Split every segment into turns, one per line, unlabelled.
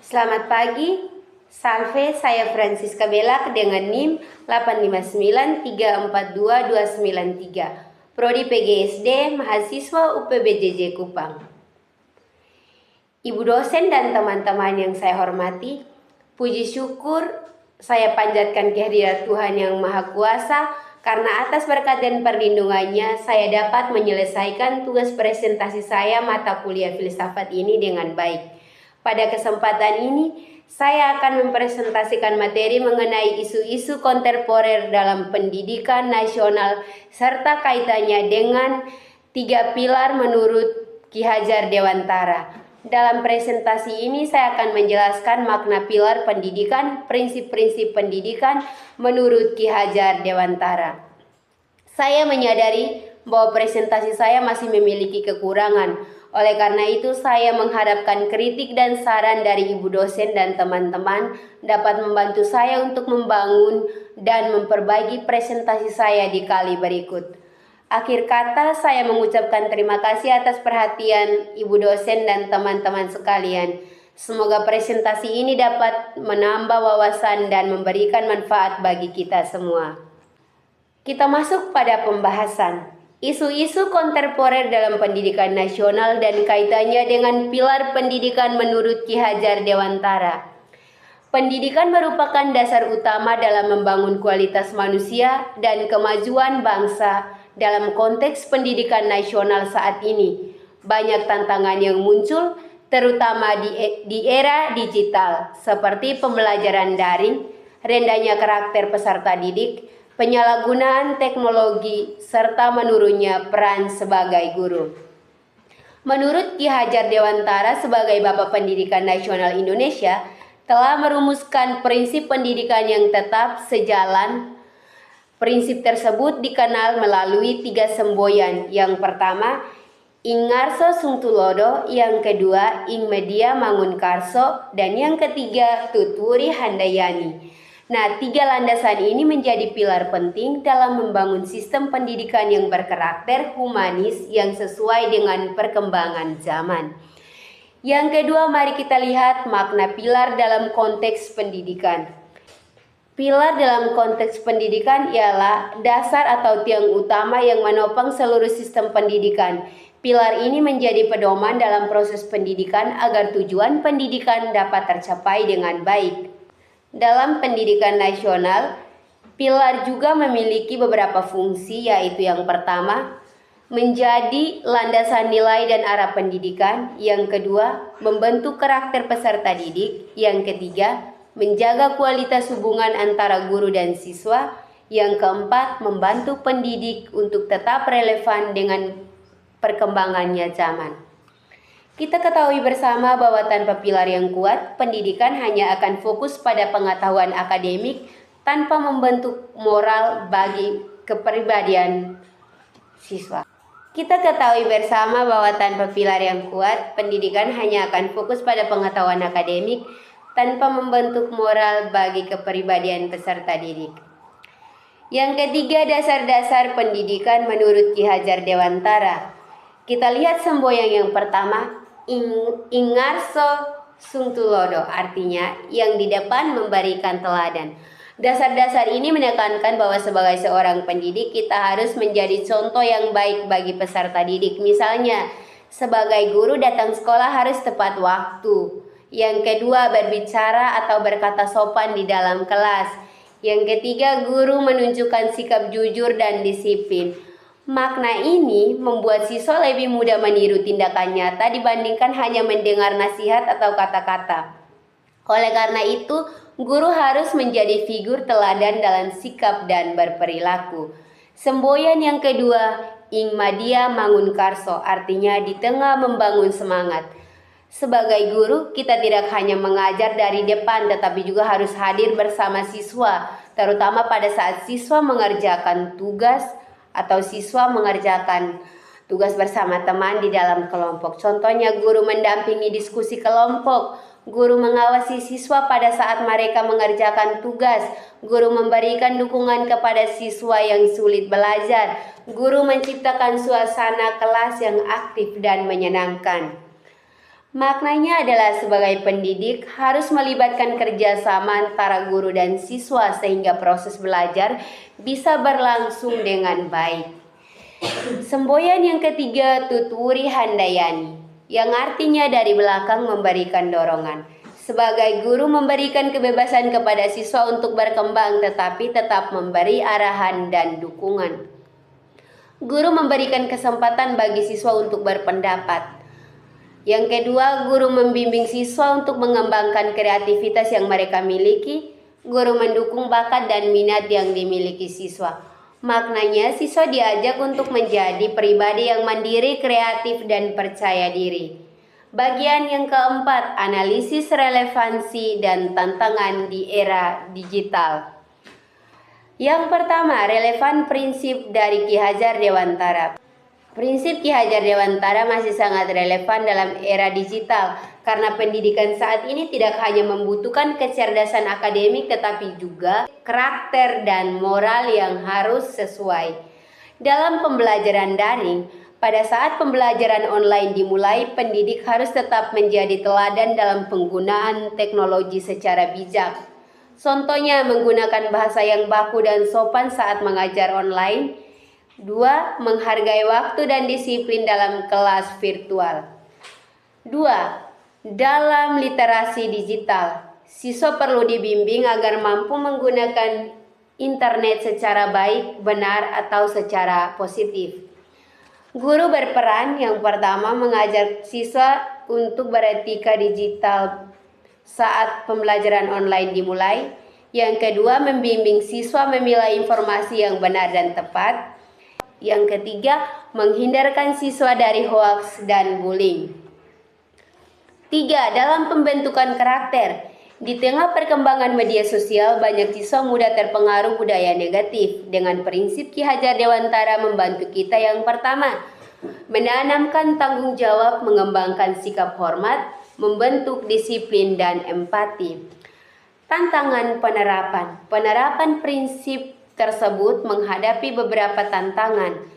Selamat pagi, Salve, saya Francisca Belak dengan NIM 859342293, Prodi PGSD, mahasiswa UPBJJ Kupang. Ibu dosen dan teman-teman yang saya hormati, puji syukur saya panjatkan kehadirat Tuhan Yang Maha Kuasa karena atas berkat dan perlindungannya saya dapat menyelesaikan tugas presentasi saya mata kuliah filsafat ini dengan baik. Pada kesempatan ini, saya akan mempresentasikan materi mengenai isu-isu kontemporer dalam pendidikan nasional serta kaitannya dengan 3 pilar menurut Ki Hajar Dewantara. Dalam presentasi ini saya akan menjelaskan makna pilar pendidikan, prinsip-prinsip pendidikan menurut Ki Hajar Dewantara. Saya menyadari bahwa presentasi saya masih memiliki kekurangan. Oleh karena itu, saya mengharapkan kritik dan saran dari ibu dosen dan teman-teman dapat membantu saya untuk membangun dan memperbaiki presentasi saya di kali berikut. Akhir kata, saya mengucapkan terima kasih atas perhatian ibu dosen dan teman-teman sekalian. Semoga presentasi ini dapat menambah wawasan dan memberikan manfaat bagi kita semua. Kita masuk pada pembahasan. Isu-isu kontemporer dalam pendidikan nasional dan kaitannya dengan pilar pendidikan menurut Ki Hajar Dewantara. Pendidikan merupakan dasar utama dalam membangun kualitas manusia dan kemajuan bangsa. Dalam konteks pendidikan nasional saat ini, banyak tantangan yang muncul, terutama di era digital, seperti pembelajaran daring, rendahnya karakter peserta didik, penyalahgunaan teknologi, serta menurunnya peran sebagai guru. Menurut Ki Hajar Dewantara sebagai Bapak Pendidikan Nasional Indonesia, telah merumuskan prinsip pendidikan yang tetap sejalan. Prinsip tersebut dikenal melalui 3 semboyan. Yang pertama, Ing Ngarso Sung Tulodo, yang kedua, Ing Media Mangun Karso, dan yang ketiga, Tuturi Handayani. Nah, 3 landasan ini menjadi pilar penting dalam membangun sistem pendidikan yang berkarakter humanis yang sesuai dengan perkembangan zaman. Yang kedua, mari kita lihat makna pilar dalam konteks pendidikan. Pilar dalam konteks pendidikan ialah dasar atau tiang utama yang menopang seluruh sistem pendidikan. Pilar ini menjadi pedoman dalam proses pendidikan agar tujuan pendidikan dapat tercapai dengan baik. Dalam pendidikan nasional, pilar juga memiliki beberapa fungsi, yaitu yang pertama, menjadi landasan nilai dan arah pendidikan. Yang kedua, membentuk karakter peserta didik. Yang ketiga, menjaga kualitas hubungan antara guru dan siswa. Yang keempat, membantu pendidik untuk tetap relevan dengan perkembangannya zaman. Kita ketahui bersama bahwa tanpa pilar yang kuat, pendidikan hanya akan fokus pada pengetahuan akademik tanpa membentuk moral bagi kepribadian siswa. Kita ketahui bersama bahwa tanpa pilar yang kuat, pendidikan hanya akan fokus pada pengetahuan akademik tanpa membentuk moral bagi kepribadian peserta didik. Yang ketiga, dasar-dasar pendidikan menurut Ki Hajar Dewantara. Kita lihat semboyan yang pertama, Ing Ngarso Sung Tulodo, artinya yang di depan memberikan teladan. Dasar-dasar ini menekankan bahwa sebagai seorang pendidik kita harus menjadi contoh yang baik bagi peserta didik. Misalnya, sebagai guru datang sekolah harus tepat waktu. Yang kedua, berbicara atau berkata sopan di dalam kelas. Yang ketiga, guru menunjukkan sikap jujur dan disiplin. Makna ini membuat siswa lebih mudah meniru tindakan nyata dibandingkan hanya mendengar nasihat atau kata-kata. Oleh karena itu, guru harus menjadi figur teladan dalam sikap dan berperilaku. Semboyan yang kedua, Ing Madia Mangun Karso, artinya di tengah membangun semangat. Sebagai guru, kita tidak hanya mengajar dari depan, tetapi juga harus hadir bersama siswa, terutama pada saat siswa mengerjakan tugas atau siswa mengerjakan tugas bersama teman di dalam kelompok. Contohnya, guru mendampingi diskusi kelompok, guru mengawasi siswa pada saat mereka mengerjakan tugas, guru memberikan dukungan kepada siswa yang sulit belajar, guru menciptakan suasana kelas yang aktif dan menyenangkan. Maknanya adalah sebagai pendidik harus melibatkan kerjasama antara guru dan siswa sehingga proses belajar bisa berlangsung dengan baik. Semboyan yang ketiga, tuturi handayani, yang artinya dari belakang memberikan dorongan. Sebagai guru memberikan kebebasan kepada siswa untuk berkembang tetapi tetap memberi arahan dan dukungan. Guru memberikan kesempatan bagi siswa untuk berpendapat. Yang kedua, guru membimbing siswa untuk mengembangkan kreativitas yang mereka miliki. Guru mendukung bakat dan minat yang dimiliki siswa. Maknanya, siswa diajak untuk menjadi pribadi yang mandiri, kreatif, dan percaya diri. Bagian yang keempat, analisis relevansi dan tantangan di era digital. Yang pertama, relevan prinsip dari Ki Hajar Dewantara. Prinsip Ki Hajar Dewantara masih sangat relevan dalam era digital karena pendidikan saat ini tidak hanya membutuhkan kecerdasan akademik tetapi juga karakter dan moral yang harus sesuai. Dalam pembelajaran daring, pada saat pembelajaran online dimulai, pendidik harus tetap menjadi teladan dalam penggunaan teknologi secara bijak. Contohnya menggunakan bahasa yang baku dan sopan saat mengajar online. 2. Menghargai waktu dan disiplin dalam kelas virtual. 2. Dalam literasi digital, siswa perlu dibimbing agar mampu menggunakan internet secara baik, benar, atau secara positif. Guru berperan yang pertama mengajar siswa untuk beretika digital saat pembelajaran online dimulai. Yang kedua, membimbing siswa memilah informasi yang benar dan tepat. Yang ketiga, menghindarkan siswa dari hoaks dan bullying. 3. Dalam pembentukan karakter. Di tengah perkembangan media sosial, banyak siswa mudah terpengaruh budaya negatif. Dengan prinsip Ki Hajar Dewantara membantu kita yang pertama, menanamkan tanggung jawab, mengembangkan sikap hormat, membentuk disiplin dan empati. Tantangan penerapan. Penerapan prinsip tersebut menghadapi beberapa tantangan.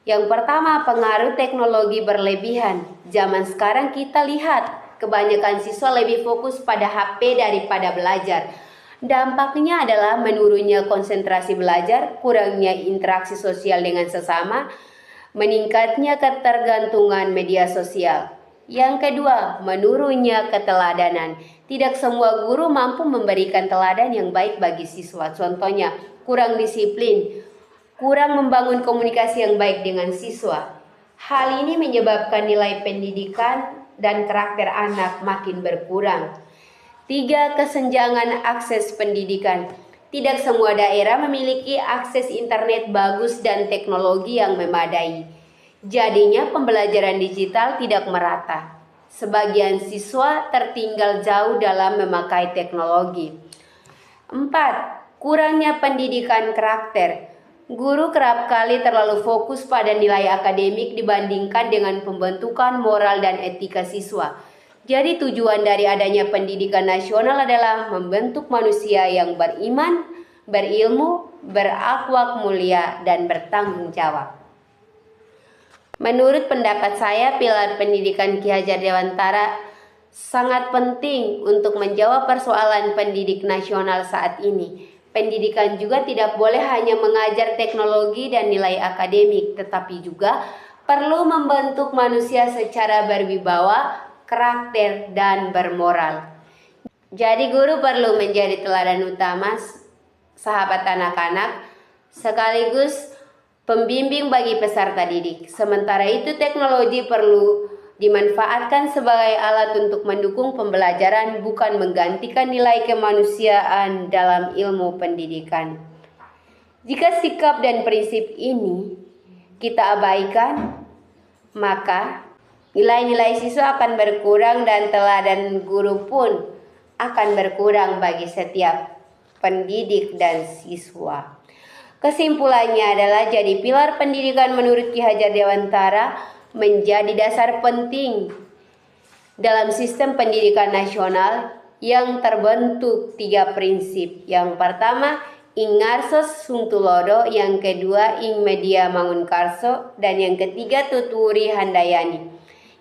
Yang pertama, pengaruh teknologi berlebihan. Zaman sekarang kita lihat kebanyakan siswa lebih fokus pada HP daripada belajar. Dampaknya adalah menurunnya konsentrasi belajar, kurangnya interaksi sosial dengan sesama, meningkatnya ketergantungan media sosial. Yang kedua, menurunnya keteladanan. Tidak semua guru mampu memberikan teladan yang baik bagi siswa. Contohnya, kurang disiplin, kurang membangun komunikasi yang baik dengan siswa. Hal ini menyebabkan nilai pendidikan dan karakter anak makin berkurang. 3. Kesenjangan akses pendidikan. Tidak semua daerah memiliki akses internet bagus dan teknologi yang memadai. Jadinya pembelajaran digital tidak merata. Sebagian siswa tertinggal jauh dalam memakai teknologi. 4. Kurangnya pendidikan karakter. Guru kerap kali terlalu fokus pada nilai akademik dibandingkan dengan pembentukan moral dan etika siswa. Jadi tujuan dari adanya pendidikan nasional adalah membentuk manusia yang beriman, berilmu, berakhlak mulia, dan bertanggung jawab. Menurut pendapat saya, pilar pendidikan Ki Hajar Dewantara sangat penting untuk menjawab persoalan pendidik nasional saat ini. Pendidikan juga tidak boleh hanya mengajar teknologi dan nilai akademik, tetapi juga perlu membentuk manusia secara berwibawa, karakter, dan bermoral. Jadi guru perlu menjadi teladan utama sahabat anak-anak, sekaligus pembimbing bagi peserta didik. Sementara itu teknologi perlu dimanfaatkan sebagai alat untuk mendukung pembelajaran, bukan menggantikan nilai kemanusiaan dalam ilmu pendidikan. Jika sikap dan prinsip ini kita abaikan, maka nilai-nilai siswa akan berkurang dan teladan guru pun akan berkurang bagi setiap pendidik dan siswa. Kesimpulannya adalah jadi pilar pendidikan menurut Ki Hajar Dewantara menjadi dasar penting dalam sistem pendidikan nasional yang terbentuk 3 prinsip. Yang pertama, ing ngarsos sung tulodo, yang kedua ing media mangun karso, dan yang ketiga tuturi handayani.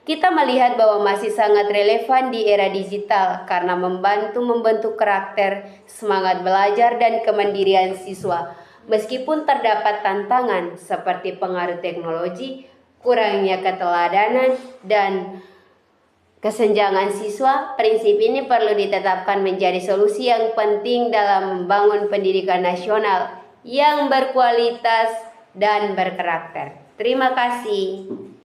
Kita melihat bahwa masih sangat relevan di era digital karena membantu membentuk karakter, semangat belajar, dan kemandirian siswa. Meskipun terdapat tantangan seperti pengaruh teknologi, kurangnya keteladanan, dan kesenjangan siswa, prinsip ini perlu ditetapkan menjadi solusi yang penting dalam membangun pendidikan nasional yang berkualitas dan berkarakter. Terima kasih.